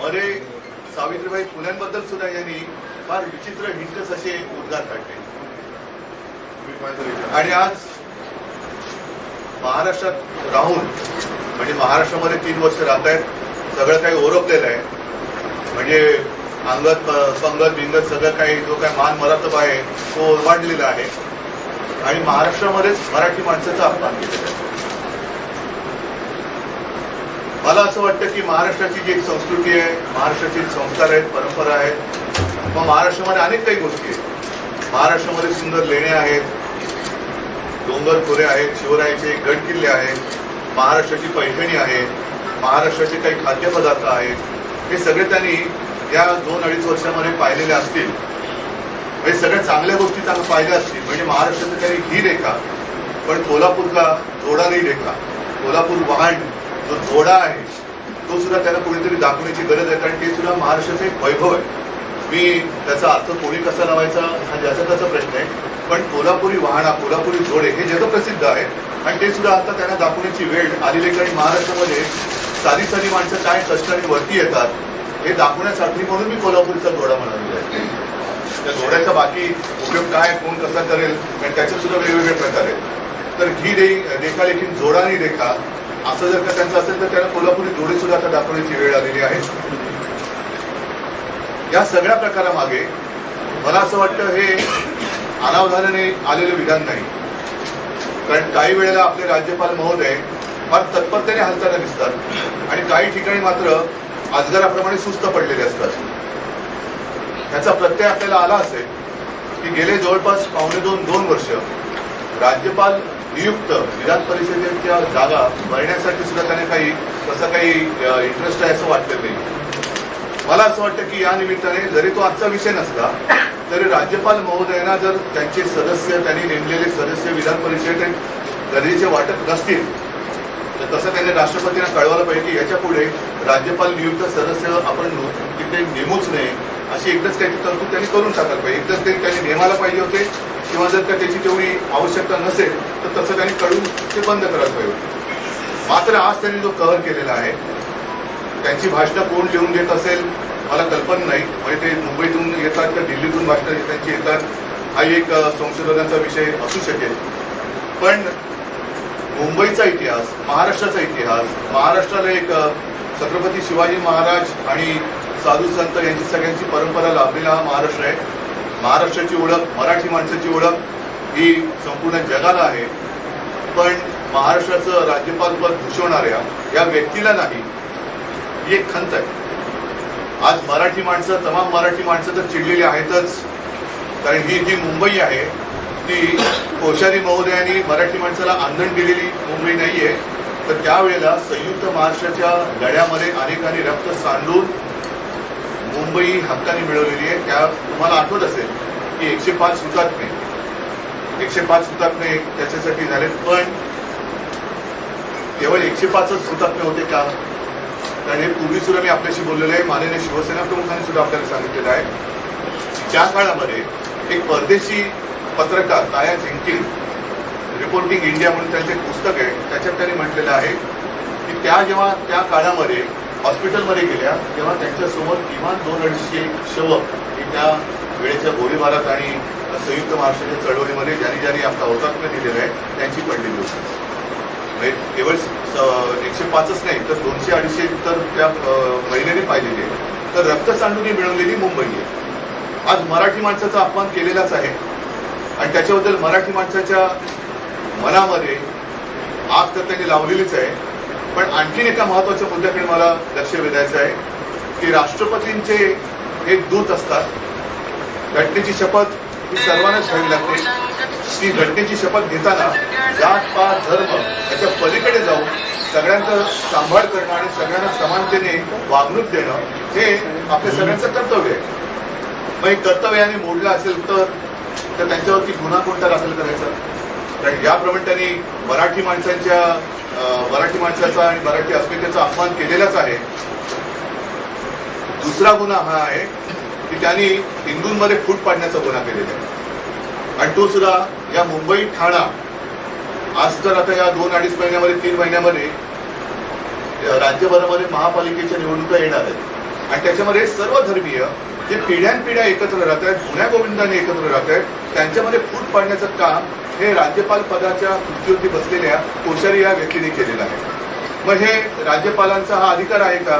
मध्ये सावित्रीबाई फुल्यांबद्दल सुद्धा यांनी फार विचित्र हिंकस असे उद्गार काढले आणि आज महाराष्ट्रात राहून म्हणजे महाराष्ट्रामध्ये 3 वर्ष राहत आहेत, सगळं काही ओरपलेलं आहे. म्हणजे अंगत पंगत बिंगत सगळं काही जो काही मान मरातब आहे तो ओरबाडलेला आहे आणि महाराष्ट्रामध्येच मराठी माणसाचा अपमान केलेला आहे. मला असं वाटतं की महाराष्ट्राची जी एक संस्कृती आहे, महाराष्ट्राचे संस्कार आहेत, परंपरा आहेत, मग महाराष्ट्रामध्ये अनेक काही गोष्टी आहेत. महाराष्ट्रामध्ये सुंदर लेण्या आहेत, डोंगर खोरे आहेत, शिवरायाचे गड किल्ले आहेत, महाराष्ट्राची पैठणी आहे, महाराष्ट्राचे काही खाद्यपदार्थ आहेत. हे सगळे त्यांनी या 2-2.5 वर्षामध्ये पाहिलेले असतील. म्हणजे सगळ्या चांगल्या गोष्टी पाहिल्या असतील. म्हणजे महाराष्ट्राचं काही ही रेखा, पण कोल्हापूरला जोडा नाही रेखा, कोल्हापूर वाहन जो जोडा आहे तो सुद्धा त्यांना कोणीतरी दाखवण्याची गरज आहे, कारण ते सुद्धा महाराष्ट्राचं एक वैभव आहे. मी त्याचा अर्थ कोणी कसा लावायचा हा ज्याचा त्याचा प्रश्न आहे, पण कोल्हापुरी वाहना, कोल्हापुरी जोडे हे जगप्रसिद्ध आहे आणि ते सुद्धा आता त्यांना दाखवण्याची वेळ आलेली आहे. कारण महाराष्ट्रामध्ये साधी साधी माणसं काय कष्टाने वरती येतात हे दाखवण्यासाठी म्हणून मी कोल्हापूरचा जोडा म्हणालेला आहे. त्या जोड्याचा बाकी उपयोग काय, कोण कसा करेल, कारण त्याचे सुद्धा वेगवेगळे प्रकार आहेत. तर ही रेखा लेखीन जोडा नाही रेखा असं जर का त्यांचं असेल तर त्यांना कोल्हापुरी जोडी सुद्धा आता दाखवण्याची वेळ आलेली आहे. या सगळ्या प्रकारामागे मला असं वाटतं हे अनावधानाने आलेलं विधान नाही. कारण काही वेळेला आपले राज्यपाल महोदय फार तत्परतेने हालताना दिसतात आणि काही ठिकाणी मात्र अजगराप्रमाणे सुस्त पडलेले असतात. त्याचा प्रत्यय आपल्याला आला असेल की गेले जवळपास 2.5 वर्ष राज्यपाल नियुक्त विधान परिषदेच्या जागा भरण्यासाठी सुद्धा त्याने तसं काही इंटरेस्ट आहे असं वाटतं नाही. मला असं वाटतं की या निमित्ताने जरी तो आजचा विषय नसला तरी राज्यपाल महोदयांना जर त्यांचे सदस्य, त्यांनी नेमलेले सदस्य विधान परिषदेत गरजेचे वाटत नसतील तर तसं त्यांनी राष्ट्रपतींना कळवायला पाहिजे की याच्या पुढे राज्यपाल नियुक्त सदस्य आपण तिथे नेमूच नये अशी एकदाच काही तरतूद त्यांनी करून टाकायला पाहिजे. एकदाच ते त्यांनी नेमायला पाहिजे होते किंवा जर का त्याची तेवढी आवश्यकता नसेल तर तसं त्यांनी कळून ते बंद करायला पाहिजे होते. मात्र आज त्यांनी जो कव्हर केलेला आहे त्यांची भाषणं कोण लिहून देत असेल मला कल्पना नाही. म्हणजे ते मुंबईतून येतात का दिल्लीतून भाषणं त्यांची येतात हा एक संशोधनाचा विषय असू शकेल. पण मुंबईचा इतिहास, महाराष्ट्राचा इतिहास, महाराष्ट्राला एक छत्रपती शिवाजी महाराज आणि साधू संत यांची सगळ्यांची परंपरा लाभलेला हा महाराष्ट्र आहे. महाराष्ट्राची ओळख, मराठी माणसाची ओळख ही संपूर्ण जगाला आहे. पण महाराष्ट्राचं राज्यपालपद भूषवणाऱ्या या व्यक्तीला नाही ही एक खंत आहे. आज मराठी माणसं, तमाम मराठी माणसं तर चिडलेली आहेतच. कारण ही जी मुंबई आहे ती कोश्यारी महोदयांनी मराठी माणसाला आंदण दिलेली मुंबई नाहीये. तर त्यावेळेला संयुक्त महाराष्ट्राच्या लढ्यामध्ये अनेकांनी रक्त सांडून मुंबई हक्काने मिळवलेली आहे. त्या तुम्हाला आठवत असेल की 105 हुतात्मे त्याच्यासाठी झाले. पण केवळ 105च हुतात्मे होते का? कारण हे पूर्वी सुद्धा मी आपल्याशी बोललेलो आहे, माननीय शिवसेना प्रमुखांनी सुद्धा आपल्याला सांगितलेलं आहे. त्या काळामध्ये एक परदेशी पत्रकार ताया जेंकिन्स, रिपोर्टिंग इंडिया म्हणून त्यांचं एक पुस्तक आहे, त्याच्यात त्यांनी म्हटलेलं आहे की जेव्हा त्या काळामध्ये हॉस्पिटलमध्ये गेल्या तेव्हा त्यांच्यासमोर किमान 200-250 शव ही त्या वेळेच्या गोळीबारात आणि संयुक्त महाराष्ट्राच्या चळवळीमध्ये ज्यांनी आपला हुतात्म्य दिलेला आहे त्यांची पडलेली होती. केवळ 105च नाही तर 200-250 तर त्या महिलेने पाहिलेली आहे. तर रक्त सांडून मिळवलेली मुंबई आहे. आज मराठी माणसाचा अपमान केलेलाच आहे आणि त्याच्याबद्दल मराठी माणसाच्या मनामध्ये आग तर त्यांनी लावलेलीच आहे. पण आणखीन एका महत्वाच्या मुद्द्याकडे मला लक्ष वेधायचं आहे की राष्ट्रपतींचे एक दूत असतात. घटनेची शपथ ही सर्वांनाच घ्यावी लागते. ती घटनेची शपथ घेताना जात पात धर्म याच्या पलीकडे जाऊन सगळ्यांचं सांभाळ करणं आणि सगळ्यांना समानतेने वागणूक देणं हे आपल्या सगळ्यांचं कर्तव्य आहे. मग हे कर्तव्याने मोडलं असेल तर त्यांच्यावरती गुन्हा कोणता दाखल करायचा? कारण याप्रमाणे त्यांनी मराठी माणसाचा आणि मराठी अस्मितेचा अपमान केलेलाच आहे. दुसरा गुन्हा हा आहे की त्यांनी हिंदूंमध्ये फूट पाडण्याचा गुन्हा केलेला आहे आणि तो सुद्धा या मुंबई ठाणा. आज तर आता या 2-2.5 महिन्यामध्ये 3 महिन्यामध्ये राज्यभरामध्ये महापालिकेच्या निवडणुका येणार आहेत आणि त्याच्यामध्ये सर्व धर्मीय जे पिढ्यानपिढ्या एकत्र राहत आहेत, गुण्या गोविंदाने एकत्र राहत आहेत, त्यांच्यामध्ये फूट पाडण्याचं काम हे राज्यपाल पदाच्या खुर्चीवरती बसलेल्या कोश्यारी या व्यक्तीने केलेलं आहे. मग हे राज्यपालांचा हा अधिकार आहे का?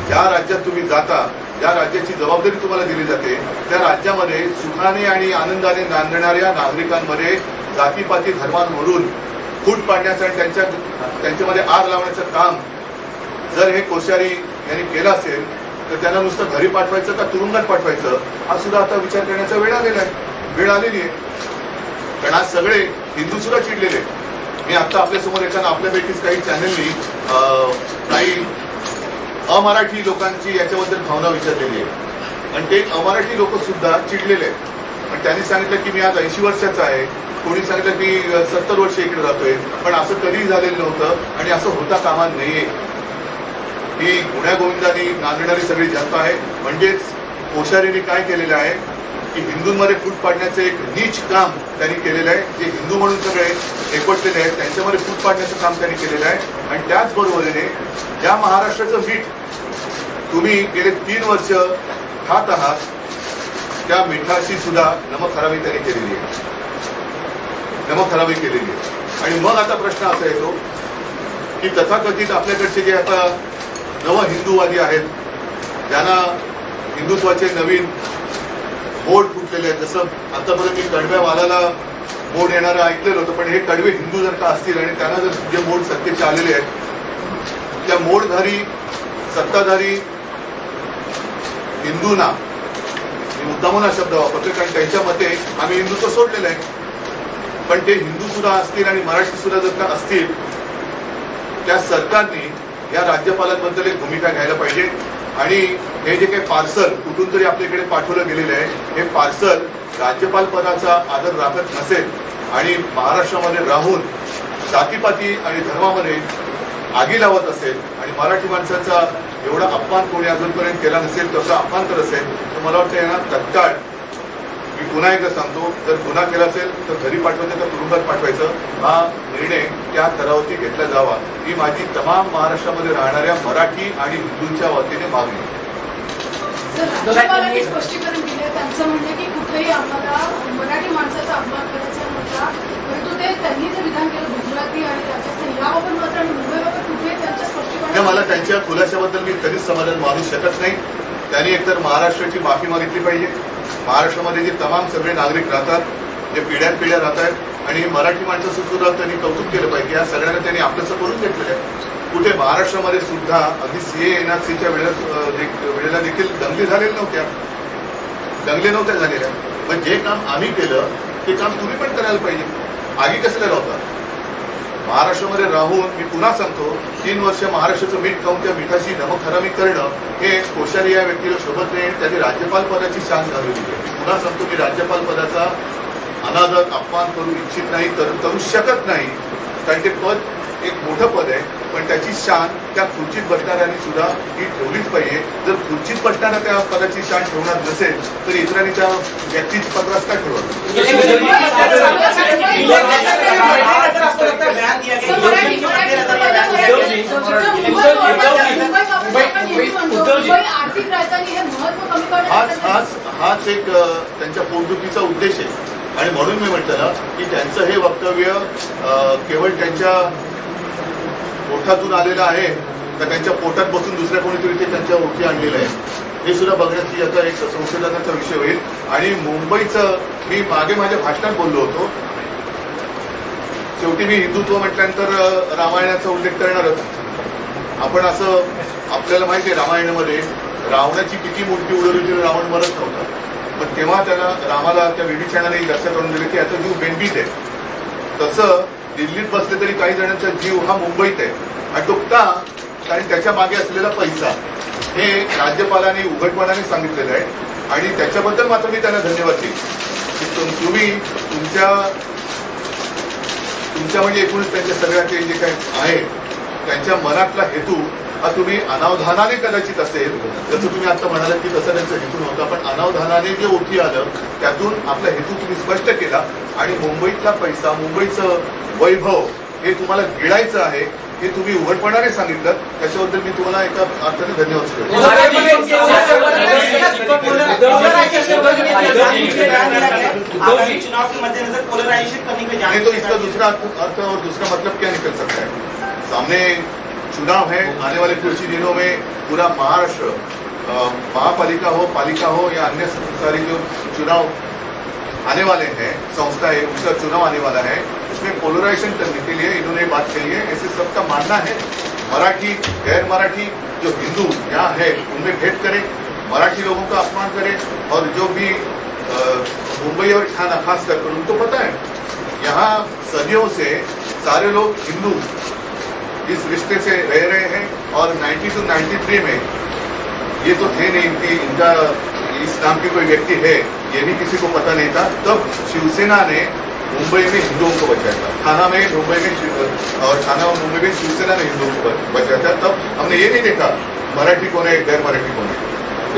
ज्या राज्यात तुम्ही जाता, ज्या राज्याची जबाबदारी तुम्हाला दिली जाते, त्या राज्यामध्ये सुखाने आणि आनंदाने नांदणाऱ्या नागरिकांमध्ये जातीपाती धर्मांवरून फूट पाडण्याचं आणि त्यांच्यामध्ये आग लावण्याचं काम जर हे कोश्यारी यांनी केलं असेल तर त्यांना नुसतं घरी पाठवायचं का तुरुंगात पाठवायचं हा सुद्धा आता विचार करण्याचा वेळ आलेली आहे. कारण आज सगळे हिंदू सुद्धा चिडलेले. मी आता आपल्यासमोर एखादा आपल्यापैकीच काही चॅनलनी काही अमराठी लोकांची याच्याबद्दल भावना विचारलेली आहे आणि ते अमराठी लोक सुद्धा चिडलेले आहेत. पण त्यांनी सांगितलं की मी आज 80 वर्षाचा आहे, कोणी सांगितलं की 70 वर्ष इकडे राहतोय, पण असं कधीही झालेलं नव्हतं आणि असं होता कामा नाहीये. ही गुण्या गोविंदानी नांदणारी सगळी जनता आहे. म्हणजेच कोश्यारींनी काय केलेलं आहे की हिंदूंमध्ये फूट पाडण्याचं एक नीच काम त्यांनी केलेलं आहे. जे हिंदू म्हणून सगळे एकवटलेले आहेत त्यांच्यामध्ये फूट पाडण्याचं काम त्यांनी केलेलं आहे. आणि त्याचबरोबरीने ज्या महाराष्ट्राचं मीठ तुम्ही गेले 3 वर्ष खात आहात त्या मिठाची सुद्धा नमकहरामी त्यांनी केलेली आहे, नमकहरामी केलेली आहे. आणि मग आता प्रश्न असा येतो की तथाकथित आपल्याकडचे जे आता नव हिंदूवादी आहेत, ज्यांना हिंदुत्वाचे नवीन बोर्ड फुटलेले आहेत, जसं आतापर्यंत मी कडव्या वालाला बोर्ड येणारं ऐकलेलं होतं, पण हे कडवे हिंदू जर का असतील आणि त्यांना जर जे बोर्ड सत्तेचे आलेले आहेत त्या मोडधारी सत्ताधारी हिंदूंना, मी मुद्दामून हा शब्द वापरतोय कारण त्यांच्या मते आम्ही हिंदुत्व सोडलेलं आहे, पण ते हिंदू सुद्धा असतील आणि मराठी सुद्धा जर का असतील त्या सरकारने या राज्यपालांबद्दल एक भूमिका घ्यायला पाहिजे. आणि हे जे काही पार्सल कुठून तरी आपल्याकडे पाठवलं गेलेलं आहे हे पार्सल राज्यपाल पदाचा आदर राखत नसेल आणि महाराष्ट्रामध्ये राहून जातीपाती आणि धर्मामध्ये आगी लावत असेल आणि मराठी माणसाचा एवढा अपमान कोणी अजूनपर्यंत केला नसेल, तसा अपमान करत असेल तर मला वाटतं यांना तत्काळ, मी पुन्हा एकदा सांगतो, जर गुन्हा केला असेल तर घरी पाठवायचं तर तुरुंगात पाठवायचं हा निर्णय त्या स्तरावरती घेतला जावा. ही माझी तमाम महाराष्ट्रामध्ये राहणाऱ्या मराठी आणि हिंदूंच्या वतीने मागणी. राज्यपालांनी स्पष्टीकरण दिले, त्यांचं म्हणणे की कुठेही आम्हाला मराठी माणसाचा अपमान करायचा नव्हता, परंतु ते त्यांनी जे विधान केलं गुजराती आणि राजस्थान याबाबत मात्र आणि मुंबईबाबत कुठे त्यांचं स्पष्टीकरण. मला त्यांच्या खुलाशाबद्दल मी कधीच समाधान मानू शकत नाही. त्यांनी एकतर महाराष्ट्राची माफी मागितली पाहिजे. महाराष्ट्रामध्ये जे तमाम सगळे नागरिक राहतात, जे पिढ्यानपिढ्या राहत आहेत आणि मराठी माणसाचं सुद्धा त्यांनी कौतुक केलं पाहिजे. या सगळ्यांना त्यांनी आपलंसं करून घेतलेलं आहे. कुठे महाराष्ट्रामध्ये सुद्धा अगदी सीए एनआरसीच्या वेळेला देखील दंगली झालेल्या नव्हत्या, दंगली नव्हत्या झालेल्या. पण जे काम आम्ही केलं ते काम तुम्ही पण करायला पाहिजे. आगी कसं होता महाराष्ट्रामध्ये राहून, मी पुन्हा सांगतो, 3 वर्ष महाराष्ट्राचं मीठ खाऊन त्या मिठाची नमकहरामी करणं हे कोश्यारी या व्यक्तीला शोभत नाही. त्यांनी राज्यपाल पदाची शान घालवली आहे. मी पुन्हा सांगतो की राज्यपाल पदाचा अनादर अपमान करू इच्छित नाही, करू शकत नाही, कारण ते पद एक मोठं पद आहे. पण त्याची शान त्या खुर्चीत बसणाऱ्यांनी सुद्धा ही ठेवलीच पाहिजे. जर खुर्चीत बसणाऱ्या त्या पदाची शान ठेवणार नसेल तर इतरांनी त्या व्यक्तीची पत्रास काय ठेवलं. हाच एक त्यांच्या पोटदुखीचा उद्देश आहे. आणि म्हणून मी म्हटलं ना की त्यांचं हे वक्तव्य केवळ त्यांच्या पोटातून आलेलं आहे तर त्यांच्या पोटात बसून दुसऱ्या कोणीतरी ते त्यांच्या ओठी आणलेलं आहे हे सुद्धा बघण्याची आता एक संशोधनाचा विषय होईल. आणि मुंबईचं मी मागे माझ्या भाषणात बोललो होतो, शेवटी मी हिंदुत्व म्हटल्यानंतर रामायणाचा उल्लेख करणारच. आपण असं आपल्याला माहिती आहे रामायणामध्ये रावणाची किती मूर्ती उडवली तरी रावण मरत नव्हता. पण तेव्हा त्याला रामाला त्या विभीषणाने लक्षात आणून दिले की याचा जीव बेंबीत आहे. तसं दिल्लीत बसले तरी काही जणांचा जीव हा मुंबईत आहे. आणि तो का? कारण त्याच्या मागे असलेला पैसा. हे राज्यपालांनी उघडपणाने सांगितलेलं आहे आणि त्याच्याबद्दल मात्र मी त्यांना धन्यवाद देईन की तुम्ही तुमच्या म्हणजे एकूणच त्यांच्या सगळ्याचे जे काही आहे त्यांच्या मनातला हेतू हा तुम्ही अनावधानाने कदाचित असेल, जसं तुम्ही आता म्हणालात की तसं त्यांचा हेतू नव्हता, पण अनावधानाने जे ओठी आलं त्यातून आपला हेतू तुम्ही स्पष्ट केला. आणि मुंबईतला पैसा, मुंबईचं वैभव हे तुम्हाला गिळायचं आहे हे तुम्ही उघडपणाने सांगितलं, त्याच्याबद्दल मी तुम्हाला एका अर्थाने धन्यवाद देतो. चुनाव के मद्देनजर पोलराइजेशन करने के नहीं तो इसका दूसरा अर्थ और दूसरा मतलब क्या निकल सकता है? सामने चुनाव है, आने वाले कुछ ही दिनों में पूरा महाराष्ट्र महापालिका हो, पालिका हो या अन्य सारी जो चुनाव आने वाले हैं, संस्था है, उसका चुनाव आने वाला है, उसमें पोलराइजेशन करने के लिए इन्होंने बात कही है. ऐसे सबका मानना है मराठी गैर मराठी जो हिंदू यहाँ है उनमें भेद करे, मराठी लोगों का अपमान करे, और जो भी मुंबई और ठाणा खास कर उनको पता है यहाँ सदियों से सारे लोग हिंदू इस रिश्ते से रह रहे हैं. और 90 to 93 में ये तो थे नहीं कि इनका इस नाम की कोई व्यक्ति है, ये भी किसी को पता नहीं था. तब शिवसेना ने मुंबई में हिंदुओं को बचाया था, थाना में मुंबई में और थाना और मुंबई में शिवसेना ने हिंदुओं को बचाया था. तब हमने ये नहीं देखा मराठी कौन है गैर मराठी कौन है.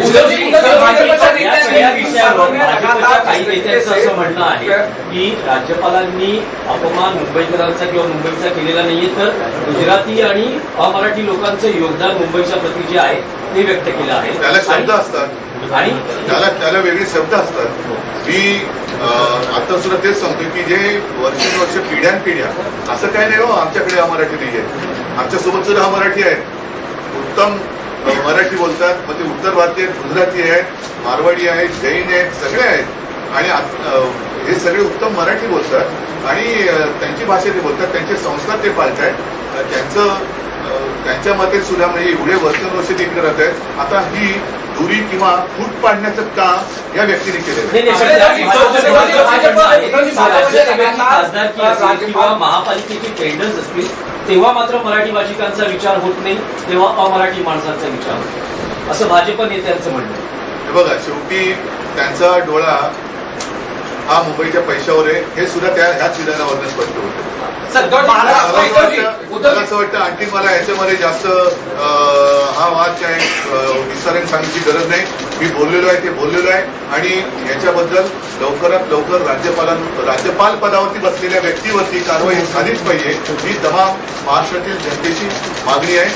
या सगळ्या विषयावर भाजपच्या काही नेत्यांचं असं म्हणणं आहे की राज्यपालांनी अपमान मुंबईकरांचा किंवा मुंबईचा केलेला नाहीये, तर गुजराती आणि अमराठी लोकांचं योगदान मुंबईच्या प्रती जे आहे ते व्यक्त केलं आहे. त्याला शब्द असतात आणि त्याला वेगळे शब्द असतात. मी आता सुद्धा तेच सांगतो की जे वर्षानुवर्ष पिढ्यानपिढ्या असं काय नाही हो आमच्याकडे अमराठी नाही आहे, आमच्यासोबत सुद्धा अमराठी आहेत, उत्तम मराठी बोलतात. मग ते उत्तर भारतीय आहेत, गुजराती आहेत, मारवाडी आहेत, जैन आहेत, सगळे आहेत. आणि हे सगळे उत्तम मराठी बोलतात आणि त्यांची भाषा ते बोलतात, त्यांचे संस्कार ते पाळतायत. त्यांच्या मते सुद्धा म्हणजे एवढे वर्षानुवर्ष ते इकडे राहत आहेत. आता ही दुरी किंवा फूट पाडण्याचं काम या व्यक्तीने केलेलं आहे. खासदारकी असेल किंवा महापालिकेची टेंडर्स असतील तेव्हा मात्र मराठी भाषिकांचा विचार होत नाही, तेव्हा अमराठी माणसांचा विचार होतो, असं भाजप नेत्यांचं म्हणणं आहे. हे बघा, शेवटी त्यांचा डोळा हा मुंबईच्या पैशावर आहे, हे सुद्धा ह्याच विधानावरनं स्पष्ट होतं. मला असं वाटतं आणखी मला याच्यामध्ये जास्त हा वाद काय विस्ताराने सांगण्याची गरज नाही. मी बोललेलो आहे ते बोललेलो आहे आणि याच्याबद्दल लवकरात लवकर राज्यपाल पदावरती बसलेल्या व्यक्तीवरती कारवाई झालीच पाहिजे, ही तमाम महाराष्ट्रातील जनतेची मागणी आहे.